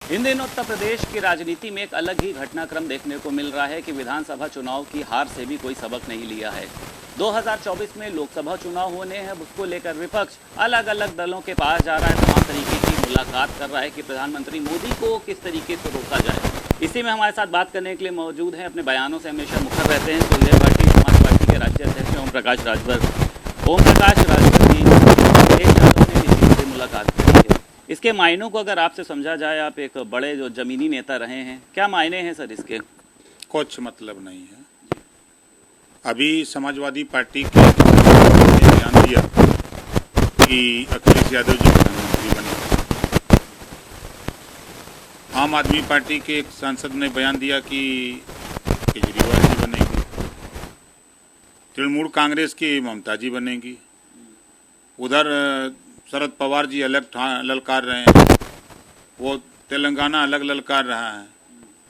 इन दिनों उत्तर प्रदेश की राजनीति में एक अलग ही घटनाक्रम देखने को मिल रहा है कि विधानसभा चुनाव की हार से भी कोई सबक नहीं लिया है। 2024 में लोकसभा चुनाव होने हैं, उसको लेकर विपक्ष अलग अलग दलों के पास जा रहा है, तमाम तरीके की मुलाकात कर रहा है कि प्रधानमंत्री मोदी को किस तरीके से रोका जाए। इसी में हमारे साथ बात करने के लिए मौजूद हैं, अपने बयानों से हमेशा मुखर रहते हैं सोशलिस्ट पार्टी समाज पार्टी के राज्य अध्यक्ष ओम प्रकाश राजभर। ओम प्रकाश राजभर जी अखिलेश यादव ने किसी से मुलाकात की है, इसके मायनों को अगर आपसे समझा जाए, आप एक बड़े जो जमीनी नेता रहे हैं, क्या मायने हैं सर इसके? कुछ मतलब नहीं है। अभी समाजवादी पार्टी के ने बयान दिया कि अखिलेश यादव जी प्रधानमंत्री बने। आम आदमी पार्टी के एक सांसद ने बयान दिया कि केजरीवाल जी बनेगी। तृणमूल कांग्रेस की ममता जी बनेगी। उधर शरद पवार जी अलग ललकार रहे हैं, वो तेलंगाना अलग ललकार रहा है।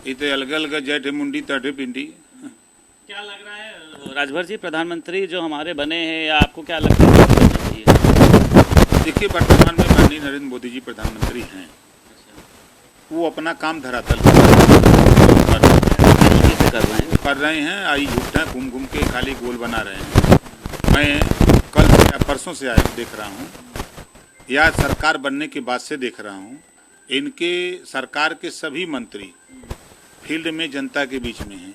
इतने अलग अलग जैठे मुंडी तटे पिंडी। क्या लग रहा है राजभर जी, प्रधानमंत्री जो हमारे बने हैं, या आपको क्या लगता है? देखिए, वर्तमान में माननीय नरेंद्र मोदी जी प्रधानमंत्री हैं। वो अपना काम धरातल कर रहे हैं। आई झूठ है, घूम घूम के खाली गोल बना रहे हैं। मैं कल से या परसों से आया देख रहा हूँ, या सरकार बनने के बाद से देख रहा हूँ, इनके सरकार के सभी मंत्री फील्ड में जनता के बीच में हैं।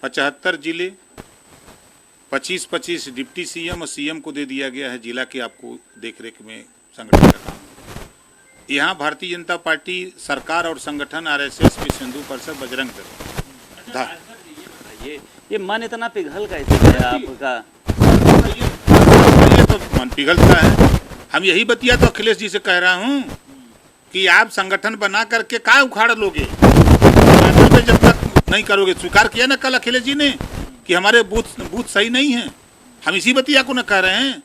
75 जिले, 25-25 डिप्टी सीएम और सीएम को दे दिया गया है जिला के आपको देखरेख में संगठन का काम। यहाँ भारतीय जनता पार्टी सरकार और संगठन RSS, विश्व हिंदू परिषद, बजरंग दल। ये मन इतना पिघल कैसे गया आपका? ये तो मन पिघलता है। हम यही बतिया तो अखिलेश जी से कह रहा हूँ कि आप संगठन बना करके क्या उखाड़ लोगे जब तक नहीं करोगे। स्वीकार किया ना कल अखिलेश जी ने कि हमारे बूथ सही नहीं है। हम इसी बतिया को न कह रहे हैं।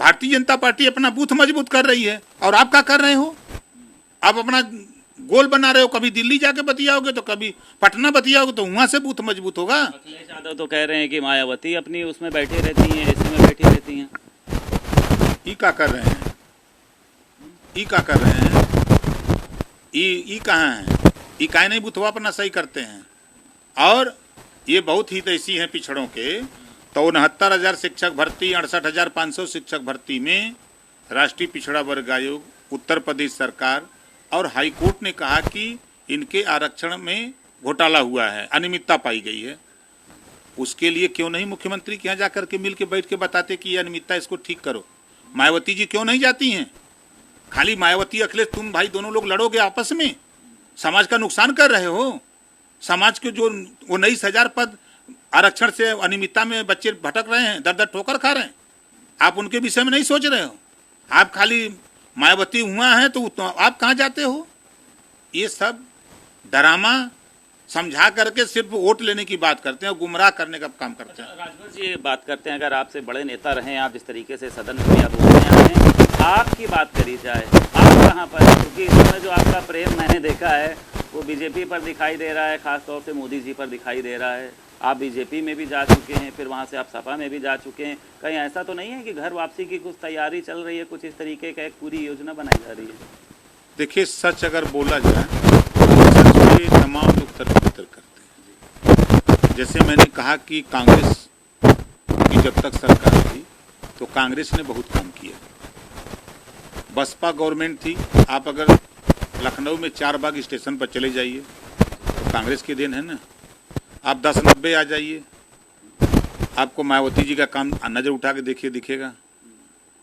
भारतीय जनता पार्टी अपना बूथ मजबूत कर रही है और आप क्या कर रहे हो? आप अपना गोल बना रहे हो। कभी दिल्ली जाके बतियाओगे तो कभी पटना बतियाओगे, तो वहां से बूथ मजबूत होगा। अखिलेश यादव तो कह रहे हैं कि मायावती अपनी उसमें बैठी रहती हैं, इसमें बैठी रहती हैं। ई क्या कर रहे हैं? ई क्या कर रहे हैं? ई कहाँ है? ई काहे नहीं बुथवा अपना सही करते हैं? और ये बहुत ही ऐसी हैं पिछड़ों के, तो 69,000 शिक्षक भर्ती, 68,500 शिक्षक भर्ती में राष्ट्रीय पिछड़ा वर्ग आयोग, उत्तर प्रदेश सरकार और हाई कोर्ट ने कहा कि इनके आरक्षण में घोटाला हुआ है, अनियमितता पाई गई है। उसके लिए क्यों नहीं मुख्यमंत्री के यहाँ जाकर के मिल के बैठ के बताते कि ये अनियमितता, इसको ठीक करो? मायावती जी क्यों नहीं जाती हैं? खाली मायावती अखिलेश तुम भाई दोनों लोग लड़ोगे आपस में, समाज का नुकसान कर रहे हो। समाज के जो 19,000 पद आरक्षण से अनियमितता में बच्चे भटक रहे हैं, दर दर ठोकर खा रहे हैं, आप उनके विषय में नहीं सोच रहे हो। आप खाली मायावती हुआ है तो आप कहाँ जाते हो? ये सब ड्रामा समझा करके सिर्फ वोट लेने की बात करते हैं और गुमराह करने का काम करते हैं। राजभर जी बात करते हैं, अगर आपसे बड़े नेता रहे, आप जिस तरीके से सदन में भी आप बोलते हैं, आपकी बात करी जाए, आप कहाँ पर हैं? क्योंकि इस समय जो आपका प्रेम मैंने देखा है वो बीजेपी पर दिखाई दे रहा है, खासतौर से मोदी जी पर दिखाई दे रहा है। आप बीजेपी में भी जा चुके हैं, फिर वहाँ से आप सपा में भी जा चुके हैं। कहीं ऐसा तो नहीं है कि घर वापसी की कुछ तैयारी चल रही है, कुछ इस तरीके का एक पूरी योजना बनाई जा रही है? देखिए, सच अगर बोला जाए तो सच पे तमाम लोग तर्क करते हैं। जैसे मैंने कहा कि कांग्रेस की जब तक सरकार थी तो कांग्रेस ने बहुत काम किया। बसपा गवर्नमेंट थी, आप अगर लखनऊ में 4 बाग स्टेशन पर चले जाइए तो कांग्रेस की देन है ना। आप 10-90 आ जाइए, आपको मायावती जी का काम नज़र उठा के देखिए दिखेगा।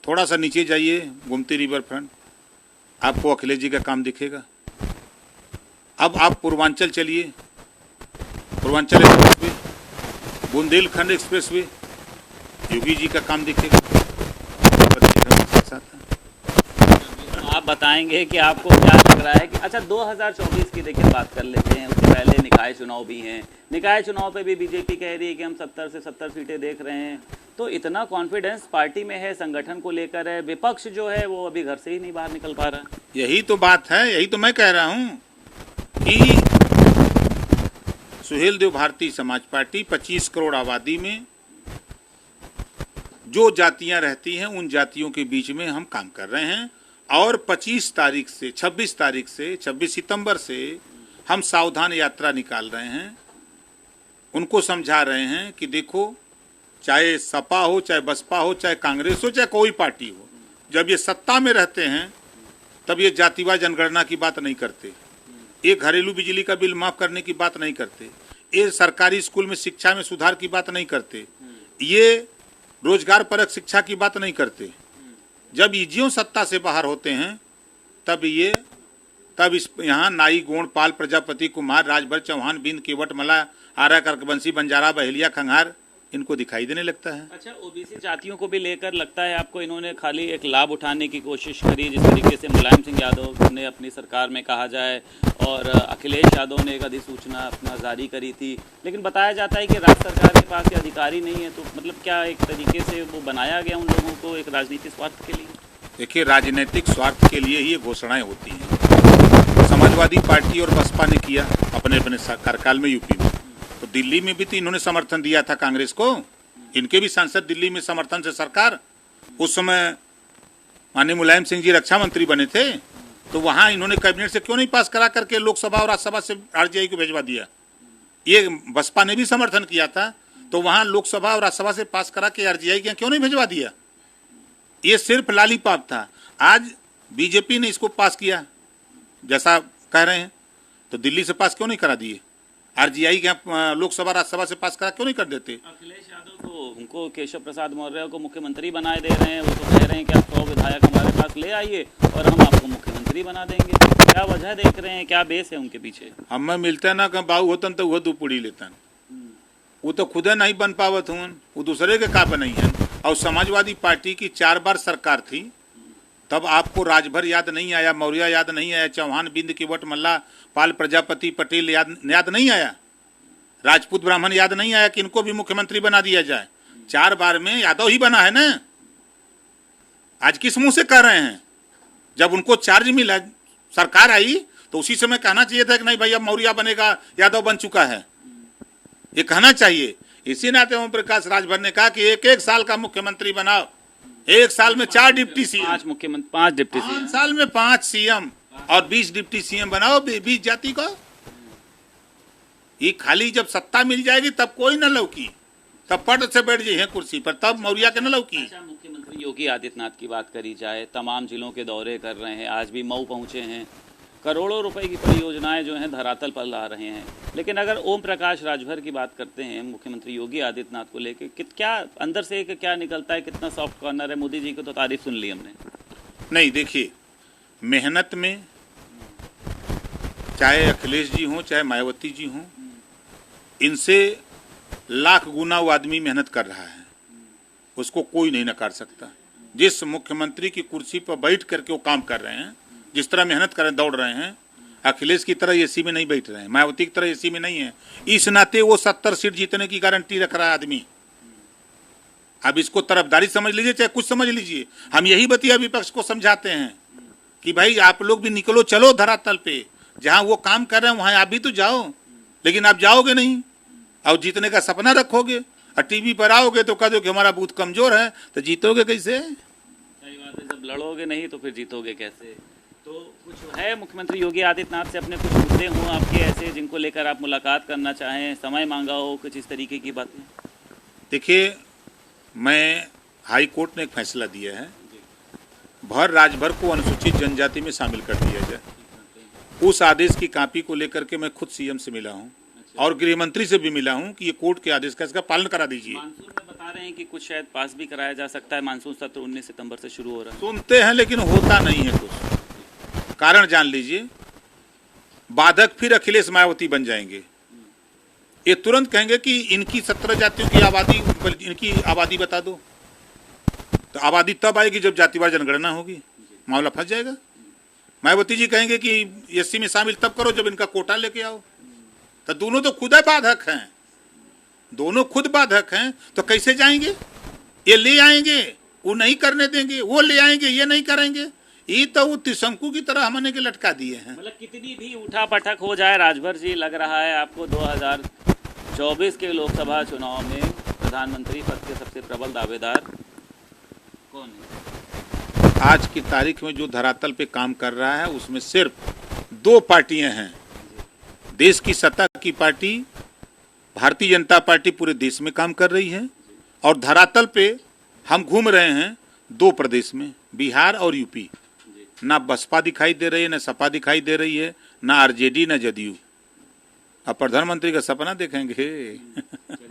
थोड़ा सा नीचे जाइए, गोमती रिवर फ्रंट, आपको अखिलेश जी का काम दिखेगा। अब आप पूर्वांचल चलिए, Purvanchal expressway, Bundelkhand expressway, Yogi ji का काम दिखेगा। आप बताएंगे कि आपको क्या लग रहा है कि अच्छा 2024 की देखिए बात कर लेते हैं, उससे पहले निकाय चुनाव भी हैं। निकाय चुनाव पे भी बीजेपी कह रही है कि हम 70 से 70 सीटें देख रहे हैं। तो इतना कॉन्फिडेंस पार्टी में है, संगठन को लेकर है, विपक्ष जो है वो अभी घर से ही नहीं बाहर निकल पा रहा। यही तो बात है, यही तो मैं कह रहा हूँ कि सुहेल देव भारतीय समाज पार्टी 25 करोड़ आबादी में जो जातियां रहती हैं उन जातियों के बीच में हम काम कर रहे हैं और 25 तारीख से 26 तारीख से 26 सितंबर से हम सावधान यात्रा निकाल रहे हैं। उनको समझा रहे हैं कि देखो, चाहे सपा हो, चाहे बसपा हो, चाहे कांग्रेस हो, चाहे कोई पार्टी हो, जब ये सत्ता में रहते हैं तब ये जातिवार जनगणना की बात नहीं करते, ये घरेलू बिजली का बिल माफ करने की बात नहीं करते, ये सरकारी स्कूल में शिक्षा में सुधार की बात नहीं करते, ये रोजगार परक शिक्षा की बात नहीं करते। जब ईजियों सत्ता से बाहर होते हैं तब इस यहाँ नाई, गोंड, पाल, प्रजापति, कुमार, राजभर, चौहान, बिंद, केवट, मला, आरा, कर्कवंशी, बंजारा, बहेलिया, खंगार इनको दिखाई देने लगता है। अच्छा, ओबीसी जातियों को भी लेकर लगता है आपको इन्होंने खाली एक लाभ उठाने की कोशिश करी, जिस तरीके से मुलायम सिंह यादव ने अपनी सरकार में कहा जाए और अखिलेश यादव ने एक अधिसूचना अपना जारी करी थी, लेकिन बताया जाता है कि राज्य सरकार के पास ये अधिकारी नहीं है, तो मतलब क्या एक तरीके से वो बनाया गया उन लोगों को एक राजनीतिक स्वार्थ के लिए? देखिए, राजनीतिक स्वार्थ के लिए ही ये घोषणाएं होती हैं। समाजवादी पार्टी और बसपा ने किया अपने अपने कार्यकाल में यूपी में, तो दिल्ली में भी तो इन्होंने समर्थन दिया था कांग्रेस को, इनके भी सांसद दिल्ली में समर्थन से सरकार, उस समय माननीय मुलायम सिंह जी रक्षा मंत्री बने थे, तो वहां इन्होंने कैबिनेट से क्यों नहीं पास करा करके लोकसभा और राज्यसभा से आरजीआई को भेजवा दिया। ये बसपा ने भी समर्थन किया था, तो वहां लोकसभा और राज्यसभा से पास करा के आरजीआई के क्यों नहीं भेजवा दिया। ये सिर्फ लालीपाप था। आज बीजेपी ने इसको पास किया जैसा कह रहे हैं, तो दिल्ली से पास क्यों नहीं करा दिए, आरजीआई के लोकसभा राज्यसभा से पास करा क्यों नहीं कर देते। अखिलेश यादव तो उनको केशव प्रसाद मौर्य को मुख्यमंत्री बनाए दे रहे हैं, वो तो कह रहे हैं कि आप 100 विधायक हमारे पास ले आइए और हम आपको मुख्यमंत्री बना देंगे। क्या वजह देख रहे हैं, क्या बेस है उनके पीछे? हमें मिलता ना कि बाबू होतन तो वह 2 पूड़ी लेतन, वो तो खुद नहीं बन पावत हूँ, वो दूसरे के का बनाई है। और समाजवादी पार्टी की 4 बार सरकार थी, तब आपको राजभर याद नहीं आया, मौर्य याद नहीं आया, चौहान, बिंद, केवट, मल्ला, पाल, प्रजापति, पटेल याद नहीं आया, राजपूत, ब्राह्मण याद नहीं आया कि इनको भी मुख्यमंत्री बना दिया जाए। 4 बार में यादव ही बना है ना। आज किस मुंह से कह रहे हैं? जब उनको चार्ज मिला, सरकार आई, तो उसी समय कहना चाहिए था कि नहीं भाई अब मौर्य बनेगा, यादव बन चुका है, ये कहना चाहिए। इसी नाते ओम प्रकाश राजभर ने कहा कि एक साल का मुख्यमंत्री बनाओ, 1 साल में 4 डिप्टी सीएम, 5 मुख्यमंत्री, 5 डिप्टी सीएम, 5 साल में 5 सीएम और 20 डिप्टी सीएम बनाओ 20 जाति को। ये खाली जब सत्ता मिल जाएगी तब कोई न लौकी, तब पट से बैठ जाइए कुर्सी पर, तब मौर्य के न लौकी। अच्छा, मुख्यमंत्री योगी आदित्यनाथ की बात करी जाए, तमाम जिलों के दौरे कर रहे हैं, आज भी मऊ पहुंचे हैं, करोड़ों रुपए की परियोजनाएं जो हैं धरातल पर ला रहे हैं, लेकिन अगर ओम प्रकाश राजभर की बात करते हैं मुख्यमंत्री योगी आदित्यनाथ को लेकर, क्या अंदर से क्या निकलता है, कितना सॉफ्ट कॉर्नर है? मोदी जी को तो तारीफ सुन ली हमने। नहीं, देखिए, मेहनत में चाहे अखिलेश जी हों चाहे मायावती जी हों, इनसे लाख गुना वो आदमी मेहनत कर रहा है, उसको कोई नहीं नकार सकता। जिस मुख्यमंत्री की कुर्सी पर बैठ करके वो काम कर रहे हैं, जिस तरह मेहनत कर रहे हैं, दौड़ रहे हैं, अखिलेश की तरह एसी में नहीं बैठ रहे हैं, मायावती की तरह एसी में नहीं है। इस नाते वो 70 सीट जीतने की गारंटी रख रहा है आदमी। अब इसको तरफदारी समझ लीजिए चाहे कुछ समझ लीजिए, हम यही बतिया विपक्ष को समझाते हैं कि भाई आप लोग भी निकलो, चलो धरातल पे, जहां वो काम कर रहे हैं वहां आप भी तो जाओ, लेकिन आप जाओगे नहीं और जीतने का सपना रखोगे और टीवी पर आओगे तो कह दो कि हमारा बूथ कमजोर है, तो जीतोगे कैसे? सही बात है, जब लड़ोगे नहीं तो फिर जीतोगे कैसे? तो कुछ है मुख्यमंत्री योगी आदित्यनाथ से अपने कुछ मुद्दे हों आपके ऐसे जिनको लेकर आप मुलाकात करना चाहें, समय मांगा हो, कुछ इस तरीके की बातें? देखिए, मैं हाई कोर्ट ने एक फैसला दिया है, भर राजभर को अनुसूचित जनजाति में शामिल कर दिया जाए। उस आदेश की कॉपी को लेकर के मैं खुद सीएम से मिला हूं और गृह मंत्री से भी मिला हूं कि ये कोर्ट के आदेश का इसका पालन करा दीजिए। मानसून में बता रहे हैं कि कुछ शायद पास भी कराया जा सकता है, मानसून सत्र 19 सितंबर से शुरू हो रहा है। सुनते हैं लेकिन होता नहीं है कुछ। कारण जान लीजिए, बाधक फिर अखिलेश मायावती बन जाएंगे। ये तुरंत कहेंगे कि इनकी 17 जातियों की आबादी, इनकी आबादी बता दो, तो आबादी तब आएगी जब जातिवार जनगणना होगी, मामला फंस जाएगा। मायावती जी कहेंगे कि एससी में शामिल तब करो जब इनका कोटा लेके आओ, तो दोनों तो खुद बाधक हैं, दोनों खुद बाधक हैं, तो कैसे जाएंगे? ये ले आएंगे, वो नहीं करने देंगे, वो ले आएंगे, ये नहीं करेंगे। ये तो वो त्रिशंकु की तरह हमने के लटका दिए हैं। मतलब कितनी भी उठा पटक हो जाए राजभर जी, लग रहा है आपको 2024 के लोकसभा चुनाव में प्रधानमंत्री पद के सबसे प्रबल दावेदार कौन है? आज की तारीख में जो धरातल पे काम कर रहा है उसमें सिर्फ 2 पार्टियां हैं। देश की सत्ता की पार्टी भारतीय जनता पार्टी पूरे देश में काम कर रही है और धरातल पे हम घूम रहे हैं 2 प्रदेश में, बिहार और यूपी। ना बसपा दिखाई दे रही है, ना सपा दिखाई दे रही है, ना आरजेडी, ना जदयू। अब प्रधानमंत्री का सपना देखेंगे।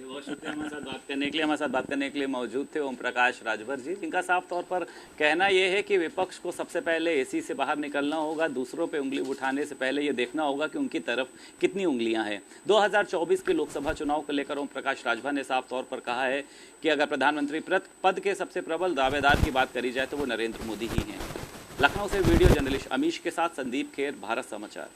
बहुत शुक्रिया हमारे साथ बात करने के लिए। हमारे साथ बात करने के लिए मौजूद थे ओम प्रकाश राजभर जी, जिनका साफ तौर पर कहना यह है कि विपक्ष को सबसे पहले एसी से बाहर निकलना होगा, दूसरों पे उंगली उठाने से पहले ये देखना होगा कि उनकी तरफ कितनी उंगलियां हैं। 2024 के लोकसभा चुनाव को लेकर ओम प्रकाश राजभर ने साफ तौर पर कहा है कि अगर प्रधानमंत्री पद के सबसे प्रबल दावेदार की बात करी जाए तो वो नरेंद्र मोदी ही हैं। लखनऊ से वीडियो जर्नलिस्ट अमीश के साथ संदीप खेर, भारत समाचार।